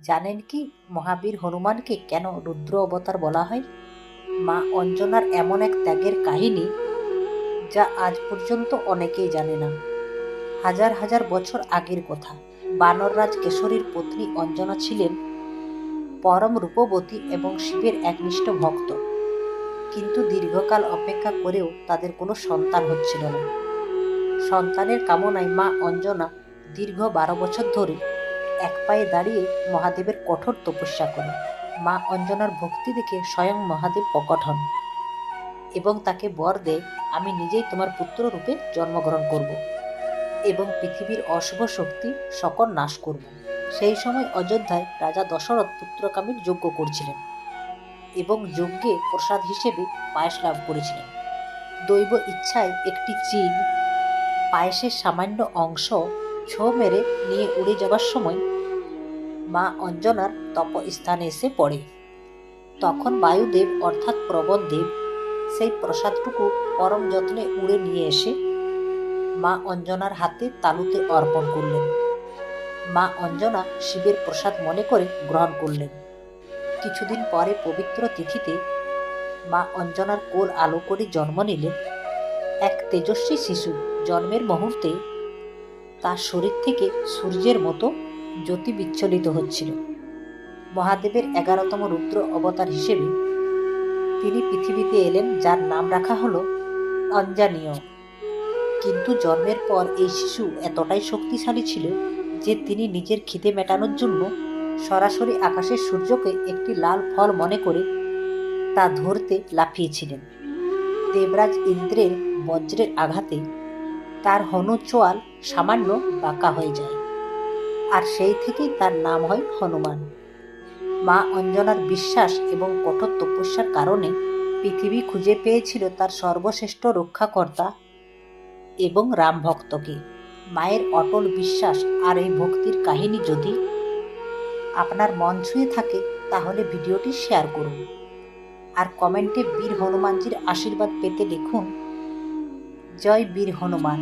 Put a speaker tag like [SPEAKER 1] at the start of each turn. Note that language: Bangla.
[SPEAKER 1] জানেন কি মহাবীর হনুমানকে কেন রুদ্র অবতার বলা হয়? মা অঞ্জনার এমন এক ত্যাগের কাহিনী যা আজ পর্যন্ত অনেকেই জানে না। হাজার হাজার বছর আগের কথা। বানররাজ কেশরীর পত্নী অঞ্জনা ছিলেন পরম রূপবতী এবং শিবের একনিষ্ঠ ভক্ত। কিন্তু দীর্ঘকাল অপেক্ষা করেও তাদের কোনো সন্তান হচ্ছিল না। সন্তানের কামনায় মা অঞ্জনা দীর্ঘ 12 বছর ধরে এক পায়ে দাঁড়িয়ে মহাদেবের কঠোর তপস্যা করেন। মা অঞ্জনার ভক্তি দেখে স্বয়ং মহাদেব প্রকট হন এবং তাকে বর দেয়, আমি নিজেই তোমার পুত্র রূপে জন্মগ্রহণ করব এবং পৃথিবীর অশুভ শক্তি সকল নাশ করব। সেই সময় অযোধ্যায় রাজা দশরথ পুত্রকামীর যজ্ঞ করছিলেন এবং যজ্ঞে প্রসাদ হিসেবে পায়েস লাভ করেছিলেন। দৈব ইচ্ছায় একটি চিল পায়েসের সামান্য অংশ ছো মেরে নিয়ে উড়ে যাবার সময় মা অঞ্জনার তপস্থানে এসে পড়ে। তখন বায়ুদেব অর্থাৎ প্রবলদেব সেই প্রসাদটুকু পরম যত্নে উড়ে নিয়ে এসে মা অঞ্জনার হাতে তালুতে অর্পণ করলেন। মা অঞ্জনা শিবের প্রসাদ মনে করে গ্রহণ করলেন। কিছুদিন পরে পবিত্র তিথিতে মা অঞ্জনার কোল আলো করে জন্ম নিলেন এক তেজস্বী শিশু। জন্মের মুহূর্তে তার শরীর থেকে সূর্যের মতো জ্যোতি বিচ্ছলিত হচ্ছিল। মহাদেবের 11তম রুদ্র অবতার হিসেবে তিনি পৃথিবীতে এলেন, যার নাম রাখা হলো অঞ্জনীয়। কিন্তু জন্মের পর এই শিশু এতটাই শক্তিশালী ছিল যে তিনি নিজের খিদে মেটানোর জন্য সরাসরি আকাশের সূর্যকে একটি লাল ফল মনে করে তা ধরতে লাফিয়েছিলেন। দেবরাজ ইন্দ্রের বজ্রের আঘাতে তার হনু চোয়াল সামান্য বাঁকা হয়ে যায়, আর সেই থেকেই তার নাম হয় হনুমান। মা অঞ্জনার বিশ্বাস এবং কঠোর তপস্যার কারণে পৃথিবী খুঁজে পেয়েছিল তার সর্বশ্রেষ্ঠ রক্ষাকর্তা এবং রাম ভক্তকে। মায়ের অটল বিশ্বাস আর এই ভক্তির কাহিনী যদি আপনার মন ছুঁয়ে থাকে তাহলে ভিডিওটি শেয়ার করুন আর কমেন্টে বীর হনুমানজির আশীর্বাদ পেতে লিখুন, জয় বীর হনুমান।